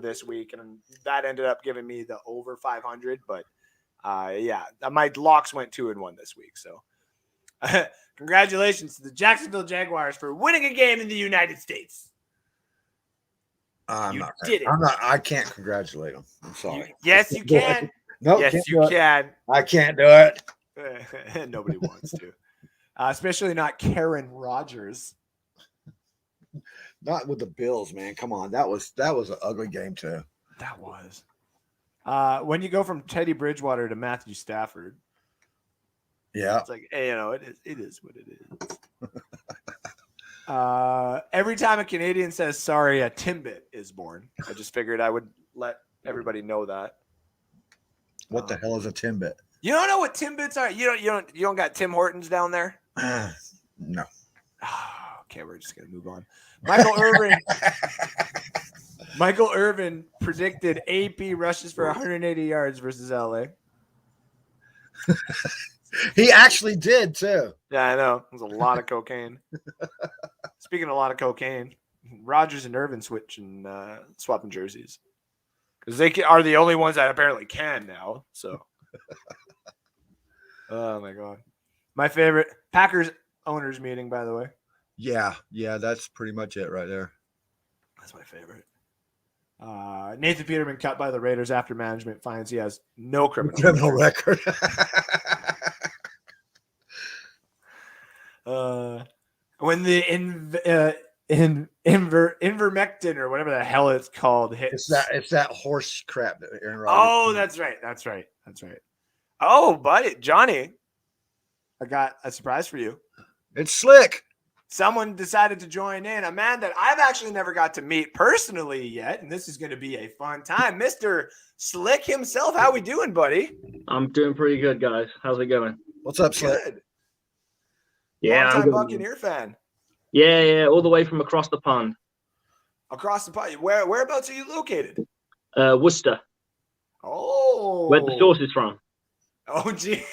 this week, and that ended up giving me the over 500. But my locks went 2-1 this week. So congratulations to the Jacksonville Jaguars for winning a game in the United States. I can't congratulate them. I'm sorry. Yes, you can. No, yes, you can. I can't do it. Nobody wants to. Especially not Karen Rodgers. Not with the Bills, man. Come on. That was an ugly game too. That was. When you go from Teddy Bridgewater to Matthew Stafford. Yeah. It's like, hey, it is what it is. Every time a Canadian says sorry, a Timbit is born. I just figured I would let everybody know that. What the hell is a Timbit? You don't know what Timbits are? You don't got Tim Hortons down there? No. Okay, we're just gonna move on. Michael Irvin predicted AP rushes for 180 yards versus LA. He actually did too. Yeah, I know. There's a lot of cocaine. Speaking of a lot of cocaine, Rodgers and Irvin swapping jerseys because they are the only ones that apparently can now. So, oh my god, my favorite Packers owners meeting, by the way. Yeah, that's pretty much it right there. That's my favorite. Nathan Peterman cut by the Raiders after management finds he has no criminal record. When the Invermectin or whatever the hell it's called hits. It's that horse crap that Aaron Rodgers. Oh, that's right. Oh, buddy, Johnny, I got a surprise for you. It's slick. Someone decided to join in, a man that I've actually never got to meet personally yet, and this is going to be a fun time. Mr. Slick himself, how we doing, buddy? I'm doing pretty good, guys. How's it going? What's up, Slick? Good. Yeah, Long-time Buccaneer fan. Yeah, all the way from across the pond. Across the pond. Whereabouts are you located? Worcester. Oh. Where the sauce is from. Oh, gee.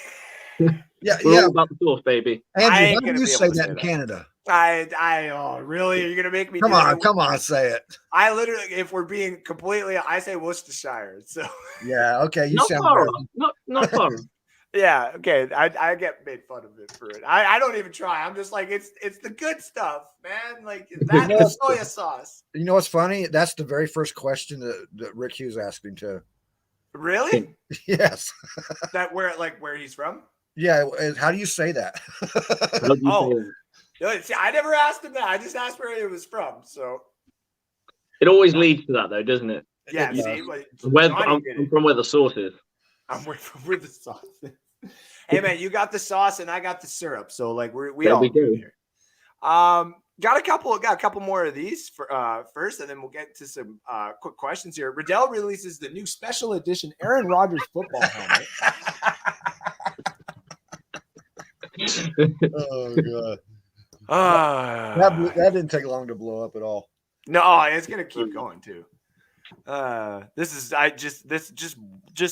Yeah. All about the sauce, baby. Andrew, why do you say that in Canada? Really? You're gonna make me? Come on, say it. I literally, if we're being completely, I say Worcestershire. So yeah, okay, you not sound far. very... Not far. Yeah, okay. I get made fun of it for it. I don't even try. I'm just like it's the good stuff, man. Like that the soya sauce. You know what's funny? That's the very first question that Rick Hughes asked him too. Really? Yes. That where he's from? Yeah. How do you say that? See, I never asked him that. I just asked where he was from. So it always leads to that, though, doesn't it? Yeah. It see, I'm from where the sauce is. I'm where the sauce is. Hey man, you got the sauce and I got the syrup. So like we all do here. Got a couple more of these for first, and then we'll get to some quick questions here. Riddell releases the new special edition Aaron Rodgers football helmet. Oh god. That didn't take long to blow up at all. No, it's gonna keep going too. Just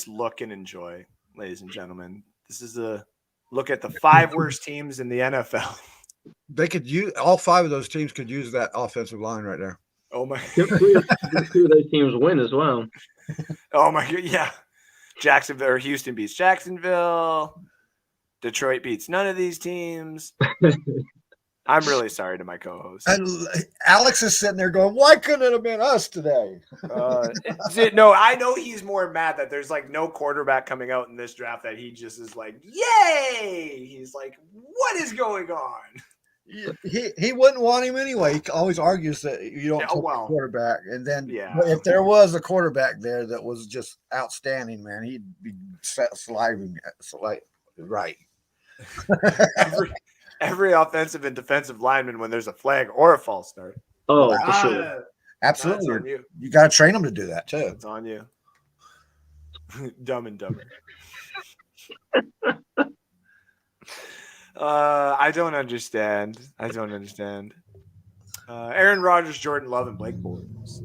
look and enjoy, ladies and gentlemen. This is a look at the 5 worst teams in the NFL. They could use all 5 of those teams could use that offensive line right there. Oh my! 2 of those teams win as well. Oh my! Yeah, Jacksonville or Houston beats Jacksonville. Detroit beats none of these teams. I'm really sorry to my co-host. And Alex is sitting there going, "Why couldn't it have been us today?" No, I know he's more mad that there's like no quarterback coming out in this draft that he just is like, "Yay!" He's like, "What is going on?" He wouldn't want him anyway. He always argues that you don't take a quarterback, and then if there was a quarterback there that was just outstanding, man, he'd be sliding right. Every offensive and defensive lineman, when there's a flag or a false start. Oh, for sure. Absolutely. You got to train them to do that too. It's on you. Dumb and Dumber. I don't understand. Aaron Rodgers, Jordan Love, and Blake Bortles.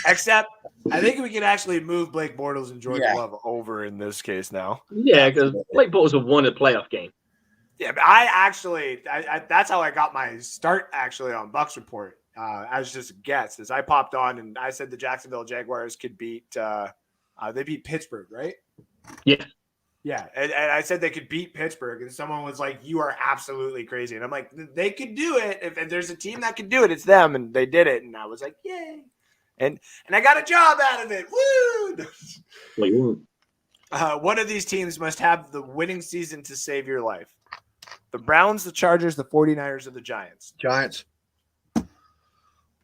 Except, I think we can actually move Blake Bortles and Jordan Love over in this case now. Yeah, because Blake Bortles have won a playoff game. Yeah, but I that's how I got my start actually on Bucs Report. As just a guess, as I popped on and I said the Jacksonville Jaguars could beat. They beat Pittsburgh, right? Yeah. Yeah, and I said they could beat Pittsburgh, and someone was like, "You are absolutely crazy," and I'm like, "They could do it. If there's a team that could do it, it's them," and they did it, and I was like, "Yay!" And I got a job out of it. Woo! One of these teams must have the winning season to save your life. The Browns, the Chargers, the 49ers, or the Giants. Giants.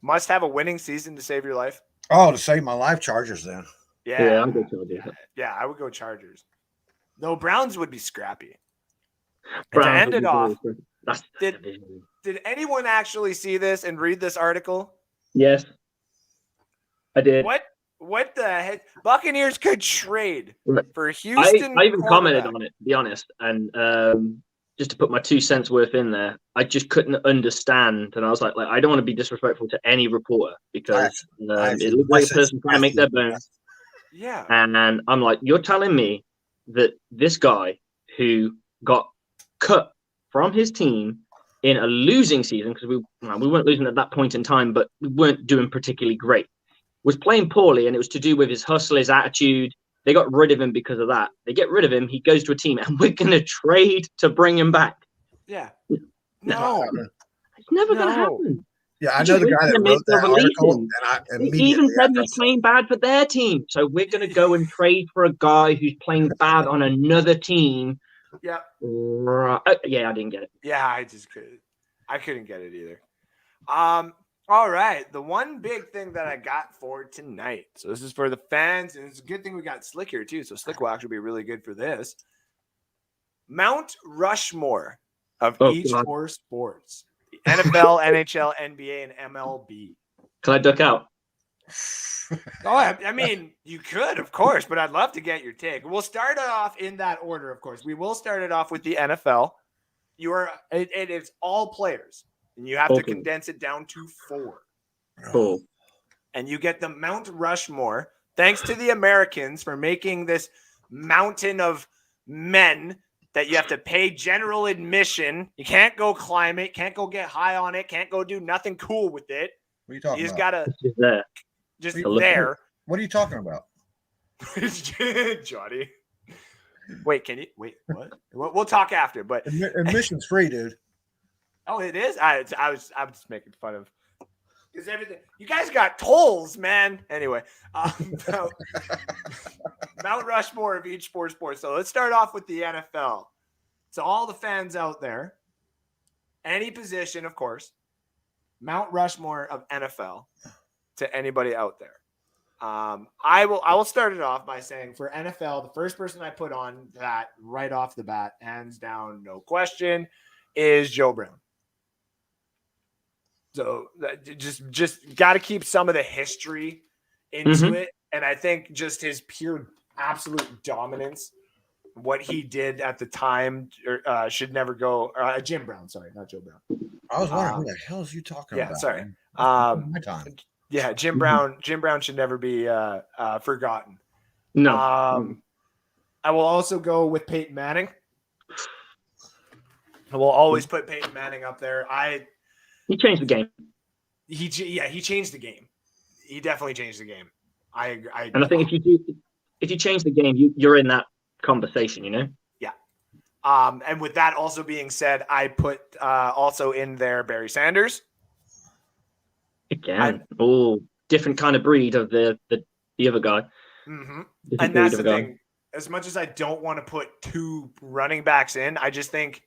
Must have a winning season to save your life? Oh, to save my life, Chargers then. Yeah, I'll go Chargers. Yeah, I would go Chargers. No, Browns would be scrappy. Browns to end it off, did anyone actually see this and read this article? Yes, I did. What the heck? Buccaneers could trade for Houston. I even commented on it, to be honest, and just to put my 2 cents worth in there, I just couldn't understand, and I was like I don't want to be disrespectful to any reporter because it looked like a person trying to make their bones. Yeah, and I'm like, you're telling me that this guy who got cut from his team in a losing season, because we weren't losing at that point in time, but we weren't doing particularly great, was playing poorly, and it was to do with his hustle, his attitude. They got rid of him because of that. They get rid of him. He goes to a team, and we're going to trade to bring him back. Yeah. No. It's never going to happen. Yeah, I know the guy that wrote that article, and he even said he was playing bad for their team. So we're going to go and trade for a guy who's playing bad on another team. Yeah. Yeah, I didn't get it. Yeah, I couldn't get it either. All right. The one big thing that I got for tonight. So this is for the fans, and it's a good thing we got Slick here too. So Slick will actually be really good for this. Mount Rushmore of each four sports. The NFL, NHL, NBA, and MLB. Can I duck out? I mean, you could, of course, but I'd love to get your take. We'll start it off in that order, of course. We will start it off with the NFL. It is all players, and you have to condense it down to 4. Cool. And you get the Mount Rushmore. Thanks to the Americans for making this mountain of men that you have to pay general admission. You can't go climb it, can't go get high on it, can't go do nothing cool with it. What are you talking about? You just gotta just there. What are you talking about? Johnny. Wait, what? We'll talk after, but admission's free, dude. Oh, it is? I was just making fun of because everything you guys got tolls, man. Anyway, Mount Rushmore of each sport. So let's start off with the NFL. So all the fans out there, any position, of course, Mount Rushmore of NFL to anybody out there. I will start it off by saying for NFL, the first person I put on that right off the bat, hands down, no question, is Joe Brown. So just got to keep some of the history into it. And I think just his pure absolute dominance, what he did at the time should never go. Jim Brown, sorry, not Joe Brown. I was wondering who the hell is you talking about? Yeah, sorry. My time. Yeah, Jim Brown should never be forgotten. No. I will also go with Peyton Manning. I will always put Peyton Manning up there. He changed the game. He changed the game. He definitely changed the game. I agree. And I think if you change the game, you're in that conversation, you know? Yeah. And with that also being said, I put also in there Barry Sanders. Again, different kind of breed of the other guy. Mm-hmm. And that's the thing. As much as I don't want to put 2 running backs in, I just think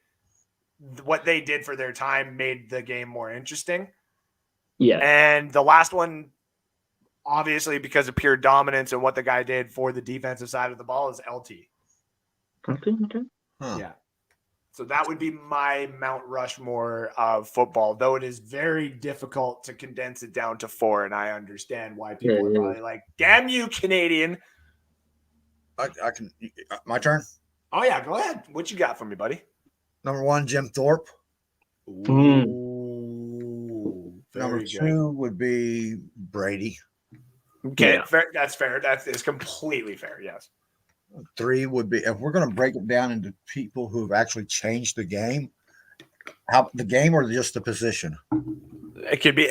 what they did for their time made the game more interesting. Yeah. And the last one, obviously, because of pure dominance and what the guy did for the defensive side of the ball, is LT. Okay. Huh. Yeah. So that would be my Mount Rushmore of football, though it is very difficult to condense it down to 4, and I understand why people are probably like, damn you, Canadian. I can – my turn? Oh, yeah, go ahead. What you got for me, buddy? Number 1, Jim Thorpe. Ooh, Number 2 would be Brady. Okay, yeah. Fair. That's fair. That is completely fair, yes. 3 would be, if we're going to break it down into people who have actually changed the game, how the game or just the position? It could be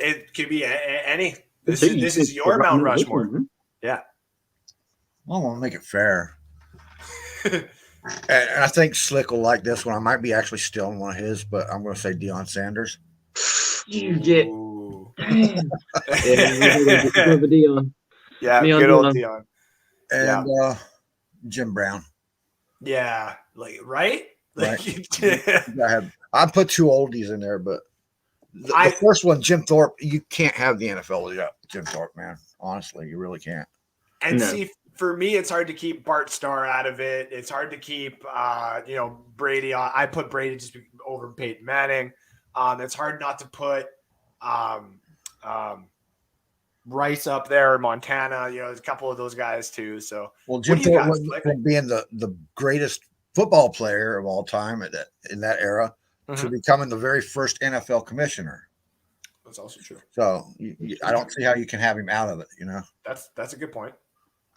any. This is your Mount Rushmore. Yeah. Well, I want to make it fair. And I think Slick will like this one. I might be actually stealing one of his, but I'm going to say Dion Sanders. You get. Dion. Yeah, good old Dion. And Jim Brown. Yeah, right? I put 2 oldies in there, but the first one, Jim Thorpe, you can't have the NFL without Jim Thorpe, man. Honestly, you really can't. And see, for me, it's hard to keep Bart Starr out of it. It's hard to keep, Brady on. I put Brady just over Peyton Manning. It's hard not to put Rice up there, Montana. There's a couple of those guys too. So, well, Jim Thorpe being the greatest football player of all time in that era to becoming the very first NFL commissioner. That's also true. So I don't see how you can have him out of it. That's a good point.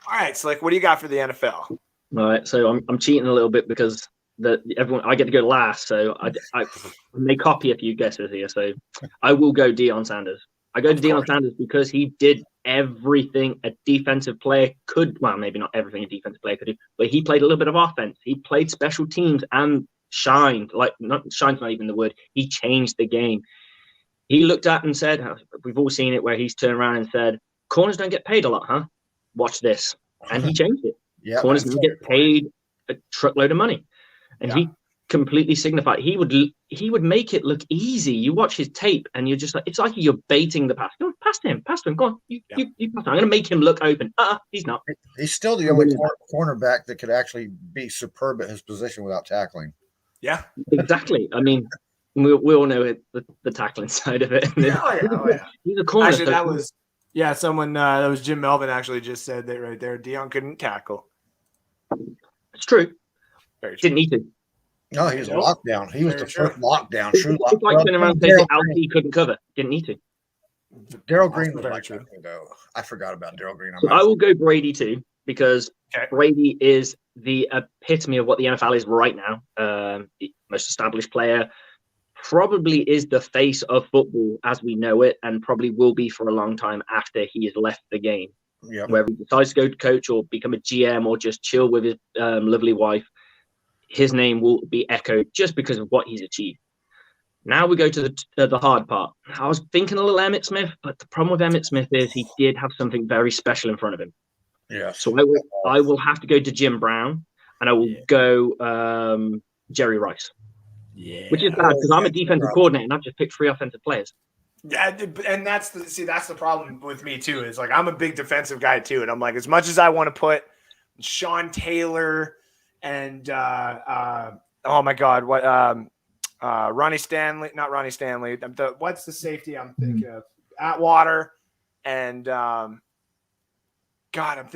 All right, Slick, what do you got for the NFL? All right, so I'm cheating a little bit because I get to go last, so I may copy a few guesses here. So I will go Dion Sanders. I go to Dion Sanders because he did everything a defensive player could. Well, maybe not everything a defensive player could do, but he played a little bit of offense. He played special teams and shined. Shine's not even the word. He changed the game. He looked at and said, we've all seen it where he's turned around and said, corners don't get paid a lot, huh? Watch this. And he changed it. Yeah, corners don't get paid a truckload of money. And he completely signified he would make it look easy. You watch his tape and you're just like, it's like you're baiting the pass. Go on, pass to him. Go on. You pass him. I'm going to make him look open. He's not. He's still the only cornerback that could actually be superb at his position without tackling. Yeah. Exactly. I mean, we all know the tackling side of it. Yeah. He's a corner. Actually, that was someone that was Jim Melvin actually just said that right there. Dion couldn't tackle. It's true. Very true. Didn't need to. No, he was a lockdown. He was the first lockdown. True lockdown. It's like turning around and saying Alfie couldn't cover. Didn't need to. Darrell Green was like that, though. I forgot about Darrell Green. I will go Brady too, because Brady is the epitome of what the NFL is right now. The most established player, probably is the face of football as we know it, and probably will be for a long time after he has left the game. Yep. Whether he decides to go to coach or become a GM or just chill with his lovely wife, his name will be echoed just because of what he's achieved. Now we go to the hard part. I was thinking a little Emmitt Smith, but the problem with Emmitt Smith is he did have something very special in front of him. Yeah. So I will have to go to Jim Brown, and I will go Jerry Rice. Yeah. Which is bad because I'm a defensive coordinator and I've just picked 3 offensive players. Yeah, and that's the problem with me too. Is like I'm a big defensive guy too, and I'm like, as much as I want to put Sean Taylor and oh my God, what Ronnie Stanley, not Ronnie Stanley. What's the safety I'm thinking of? Atwater and God, I'm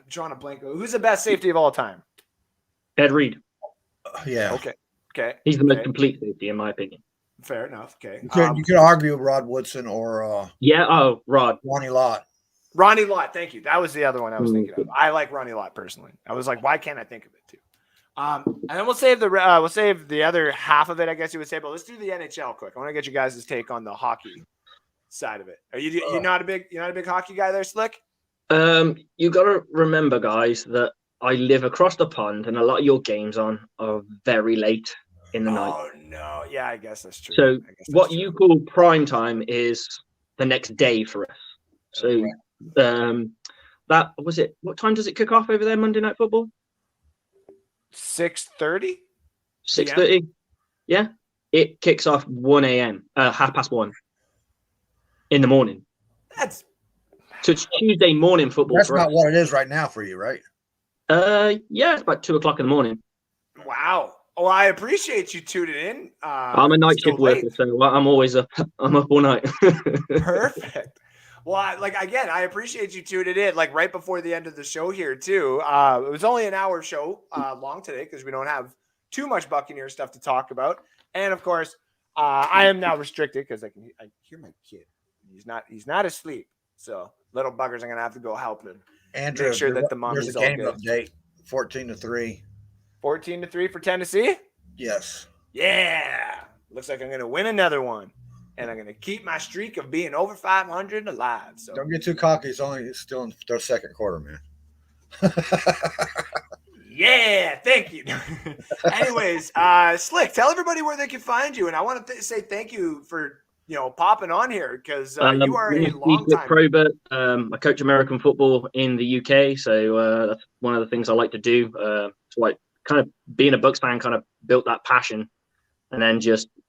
drawing a blank. Who's the best safety of all time? Ed Reed. Yeah. Okay. He's the most complete safety in my opinion. Fair enough. Okay. You could argue Rod Woodson or Rod. Ronnie Lott. Ronnie Lott, thank you. That was the other one I was thinking of. I like Ronnie Lott personally. I was like, why can't I think of it too? And then we'll save the other half of it, I guess you would say. But let's do the NHL quick. I want to get you guys' take on the hockey side of it. Are you not a big hockey guy there, Slick? You got to remember, guys, that I live across the pond, and a lot of your games are very late in the night. Oh no, yeah, I guess that's true. So what you call prime time is the next day for us. So that was it. What time does it kick off over there? Monday Night Football. 6:30. 6:30. Yeah, it kicks off 1 a.m. 1:30 in the morning. So it's Tuesday morning football. That's not what it is right now for you, right? Yeah, it's about 2:00 in the morning. Wow. Well, I appreciate you tuning in. I'm a night shift worker, so I'm always up. I'm up all night. Perfect. Well, I appreciate you tuning in, like right before the end of the show here too. It was only an hour show long today because we don't have too much Buccaneer stuff to talk about, and of course, I am now restricted because I hear my kid. He's not asleep, so little buggers are gonna have to go help him. Andrew, make sure that the mommy's there's a game update. 14-3. 14-3 for Tennessee? Yes. Yeah. Looks like I'm going to win another one. And I'm going to keep my streak of being over 500 alive. So don't get too cocky. It's still in their second quarter, man. Yeah. Thank you. Anyways, Slick, tell everybody where they can find you. And I want to say thank you for, popping on here because you are a long time. Faubert, I coach American football in the UK. So that's one of the things I like to do. It's like, kind of being a Bucs fan kind of built that passion. And then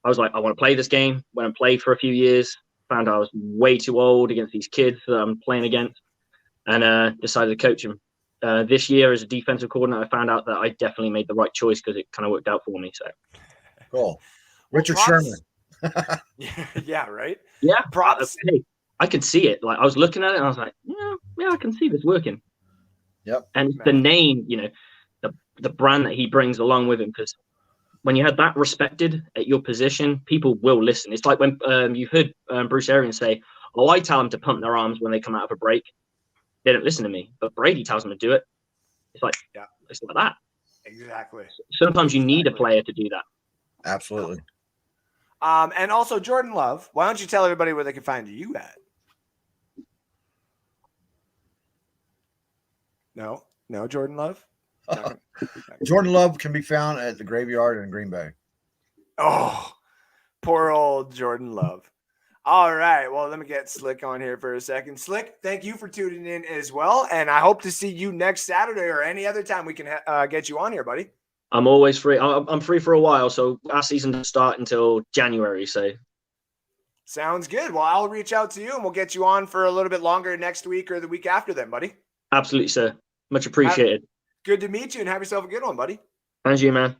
I was like, I want to play this game. Went and played for a few years, found I was way too old against these kids that I'm playing against, and decided to coach them. This year as a defensive coordinator, I found out that I definitely made the right choice because it kind of worked out for me. So cool. Richard Sherman. Yeah, right? Yeah. Props. Hey, I could see it. Like I was looking at it and I was like, yeah, I can see this working. Yep. And the name, the brand that he brings along with him, because when you had that respected at your position, people will listen. It's like when you've heard Bruce Arians say, "Oh, I tell them to pump their arms when they come out of a break." They don't listen to me, but Brady tells them to do it. It's like that. Exactly. Sometimes you need a player to do that. Absolutely. And also Jordan Love. Why don't you tell everybody where they can find you at? No, Jordan Love. Jordan Love can be found at the Graveyard in Green Bay. Oh, poor old Jordan Love. All right. Well, let me get Slick on here for a second. Slick, thank you for tuning in as well. And I hope to see you next Saturday or any other time we can get you on here, buddy. I'm always free. I'm free for a while, so our season doesn't start until January, so. Sounds good. Well, I'll reach out to you and we'll get you on for a little bit longer next week or the week after then, buddy. Absolutely, sir. Much appreciated. Good to meet you and have yourself a good one, buddy. And you, man.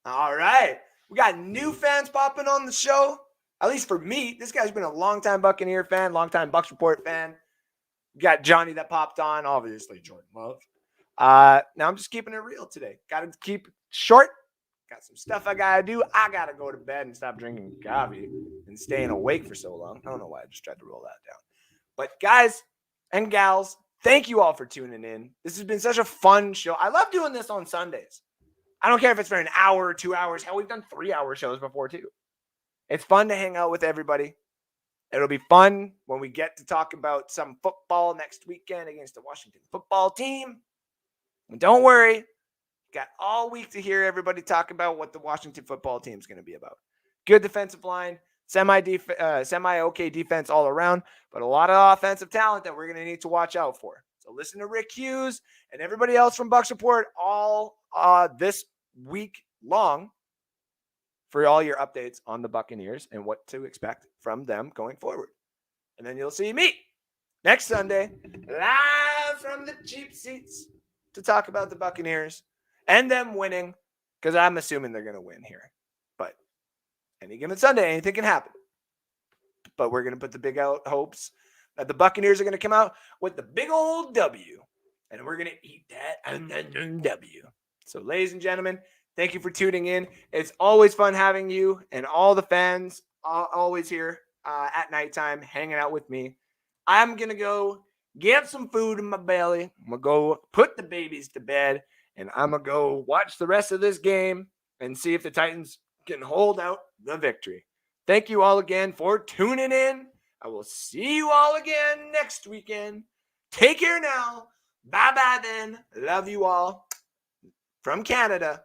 All right. We got new fans popping on the show. At least for me. This guy's been a longtime Buccaneer fan, longtime Bucs Report fan. We got Johnny that popped on, obviously Jordan Love. Now I'm just keeping it real today. Got to keep it short. Got some stuff I got to do. I got to go to bed and stop drinking coffee and staying awake for so long. I don't know why I just tried to roll that down. But guys and gals, thank you all for tuning in. This has been such a fun show. I love doing this on Sundays. I don't care if it's for an hour or 2 hours. Hell, we've done 3-hour shows before too. It's fun to hang out with everybody. It'll be fun when we get to talk about some football next weekend against the Washington football team. And don't worry, got all week to hear everybody talk about what the Washington football team is going to be about. Good defensive line, semi-okay defense all around, but a lot of offensive talent that we're going to need to watch out for. So listen to Rick Hughes and everybody else from Bucs Report all this week long for all your updates on the Buccaneers and what to expect from them going forward. And then you'll see me next Sunday live from the cheap seats to talk about the Buccaneers and them winning, because I'm assuming they're going to win here. But any given Sunday, anything can happen. But we're going to put the big out hopes that the Buccaneers are going to come out with the big old W, and we're going to eat that W. So, ladies and gentlemen, thank you for tuning in. It's always fun having you and all the fans always here at nighttime hanging out with me. I'm going to go get some food in my belly. I'm going to go put the babies to bed, and I'm going to go watch the rest of this game and see if the Titans can hold out the victory. Thank you all again for tuning in. I will see you all again next weekend. Take care now. Bye-bye then. Love you all. From Canada,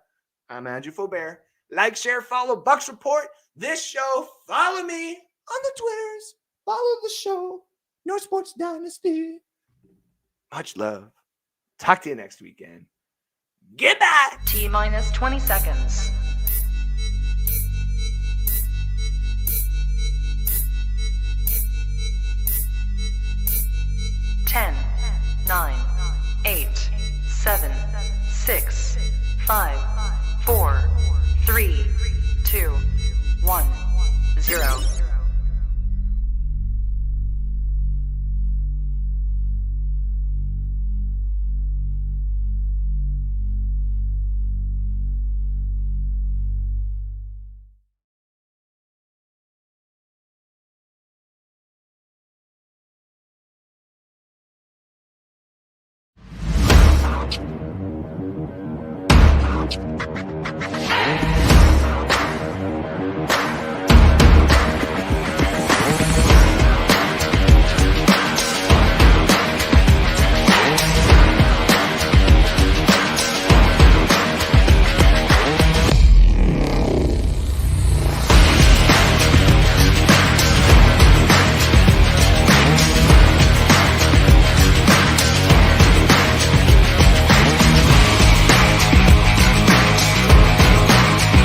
I'm Andrew Faubert. Like, share, follow Bucs Report. This show. Follow me on the Twitters. Follow the show. No Sports Dynasty. Much love. Talk to you next weekend. Goodbye. T-minus 20 seconds. 10, 9, 8, 7, 6, 5, 4, 3, 2, 1, 0.